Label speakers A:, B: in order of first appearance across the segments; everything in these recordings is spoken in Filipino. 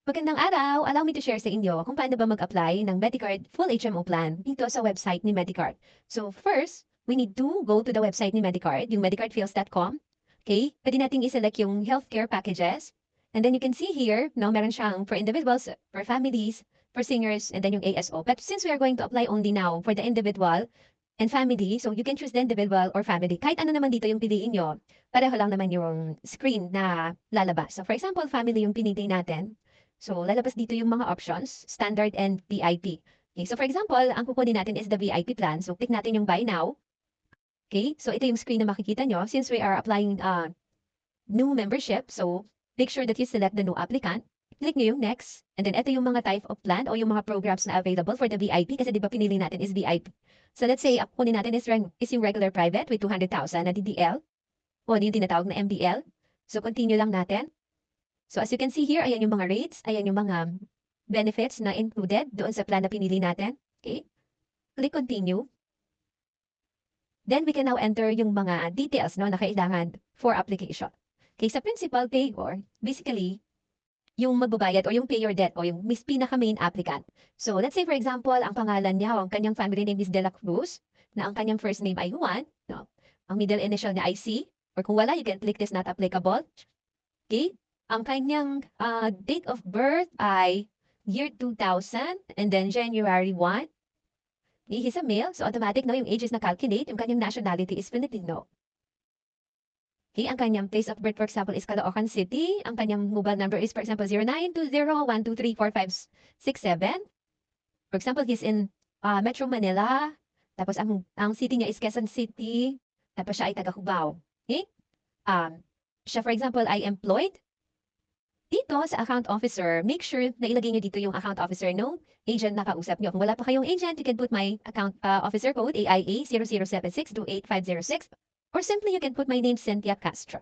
A: Magandang araw! Allow me to share sa inyo kung paano ba mag-apply ng Medicard Full HMO Plan dito sa website ni Medicard. So first, we need to go to the website ni Medicard, yung medicardfields.com. Okay? Pwede nating i-select yung healthcare packages. And then you can see here, no, meron siyang for individuals, for families, for seniors, and then yung ASO. But since we are going to apply only now for the individual and family, so you can choose the individual or family. Kahit ano naman dito yung piliin nyo, pareho lang naman yung screen na lalabas. So for example, family yung pinili natin. So, lalabas dito yung mga options, standard and VIP. Okay, so for example, ang kukunin natin is the VIP plan. So, click natin yung buy now. Okay, so ito yung screen na makikita nyo. Since we are applying new membership, so make sure that you select the new applicant. Click nyo yung next. And then ito yung mga type of plan o yung mga programs na available for the VIP kasi di ba pinili natin is VIP. So let's say, ang kukunin natin is yung regular private with 200,000 na DDL o yung tinatawag na MDL. So, continue lang natin. So as you can see here, ayan yung mga rates, ayan yung mga benefits na included doon sa plan na pinili natin. Okay? Click continue. Then we can now enter yung mga details no, na kailangan for application. Okay, sa principal payor, basically, yung magbabayad o yung pay your debt o yung pinaka-main applicant. So let's say for example, ang pangalan niya o ang kanyang family name is De La Cruz, na ang kanyang first name ay Juan, no? Ang middle initial niya ay C, or kung wala, you can click this not applicable. Okay? Ang kanyang date of birth ay year 2000 and then January 1. He's a male, so automatic no, yung age is na-calculate. Yung kanyang nationality is Filipino. Okay, ang kanyang place of birth, for example, is Caloocan City. Ang kanyang mobile number is, for example, 0920-123-4567. For example, he's in Metro Manila. Tapos, ang city niya is Quezon City. Tapos, siya ay taga-Cubao. Okay? Siya, for example, ay employed. Dito sa account officer, make sure na ilagay nyo dito yung account officer no agent na kausap nyo. Kung wala pa kayong agent, you can put my account officer code AIA 0076-28506 or simply you can put my name Cynthia Castro.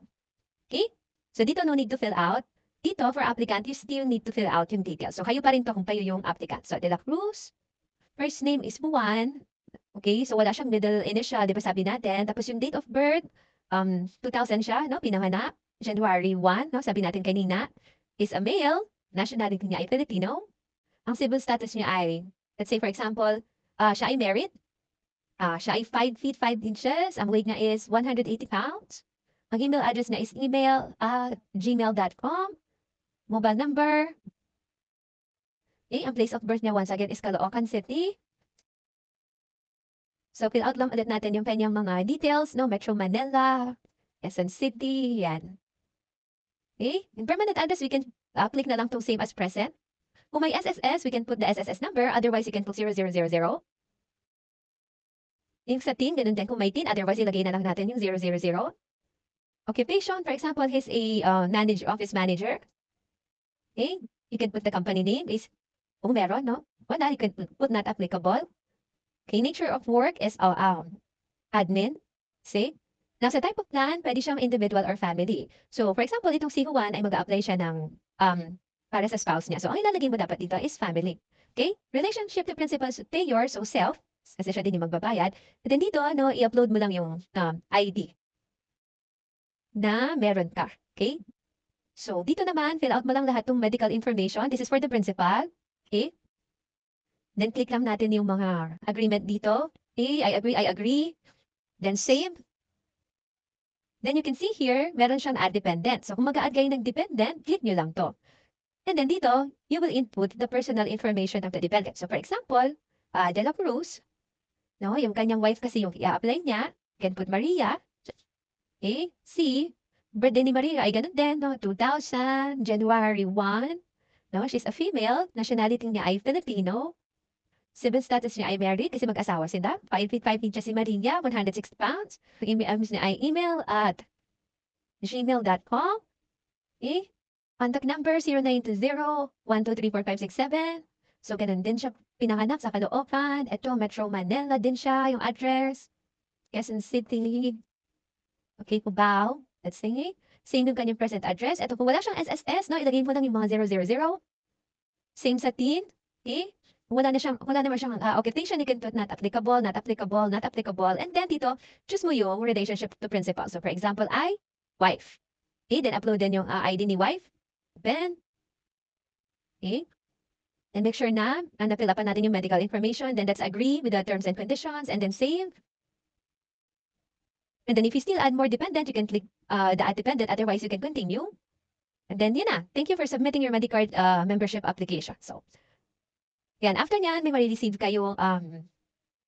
A: Okay? So dito no need to fill out. Dito for applicant, you still need to fill out yung details. So kayo pa rin to kung kayo yung applicant. So De La Cruz, first name is Juan. Okay? So wala siyang middle initial, di ba sabi natin? Tapos yung date of birth, 2000 siya, no? Pinanganak. January 1, no? Sabi natin kanina is a male, nationality niya ay Filipino. Ang civil status niya ay, let's say for example, siya ay married. Siya ay 5 feet 5 inches. Ang weight niya is 180 pounds. Ang email address niya is email@gmail.com. Mobile number. Okay, ang place of birth niya once again is Caloocan City. So fill out lang ulit natin yung kanyang mga details, no? Metro Manila, Quezon City, yan. Okay, in permanent address, we can click na lang itong same as present. Kung may SSS, we can put the SSS number. Otherwise, you can put 0000. Yung sa TIN, ganun din. Kung may TIN, otherwise, ilagay na lang natin yung 000. Occupation, for example, he's a office manager. Okay, you can put the company name is, kung meron, no? Wala, you can put not applicable. Okay, nature of work is admin. See? Now, sa type of plan, pwede siyang individual or family. So, for example, itong si Juan ay mag-a-apply siya ng para sa spouse niya. So, ang ilalagay mo dapat dito is family. Okay? Relationship to principals payor, so self, kasi siya din yung magbabayad. And then dito, no, i-upload mo lang yung ID na meron ka. Okay? So, dito naman, fill out mo lang lahat ng medical information. This is for the principal. Okay? Then, click lang natin yung mga agreement dito. Okay? I agree. Then, save. Then you can see here, meron siyang add dependent. So kung mag-a-add kayo ng dependent, click nyo lang to. And then dito, you will input the personal information of the dependent. So for example, De La Cruz, no, yung kanyang wife kasi yung i-apply niya, you can put Maria. Okay, C, birthday ni Maria ay ganun din, no, 2000, January 1. No, she's a female, nationality niya ay Filipino. Civil status niya ay married kasi mag-asawa sila. 5 feet 5 inches si Maria, 160 pounds. Ang email niya ay email@gmail.com. Okay? Contact number 0920-1234567. So, ganun din siya pinanganak sa Caloocan. Ito, Metro Manila din siya, yung address. Quezon City. Okay, Cubao. Let's say, same yung kanyang present address. Ito, kung wala siyang SSS, no, ilagay mo lang yung mga 000. Same sa TIN. Okay? Wala naman siyang occupation, you can put not applicable, not applicable, not applicable. And then dito, choose mo yung relationship to principal. So for example, wife. Okay, then upload din yung ID ni wife. Then, Okay? And make sure na na-fill up natin yung medical information. Then let's agree with the terms and conditions and then save. And then if you still add more dependent, you can click the add dependent. Otherwise, you can continue. And then yun na. Thank you for submitting your Medicard membership application. So, yan. After nyan, may marireceive kayong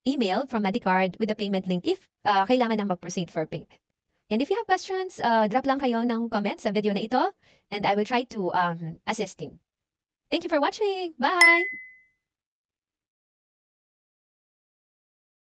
A: email from Medicard with the payment link if kailangan nang mag-proceed for payment. And if you have questions, drop lang kayo ng comments sa video na ito and I will try to assist you. Thank you for watching. Bye!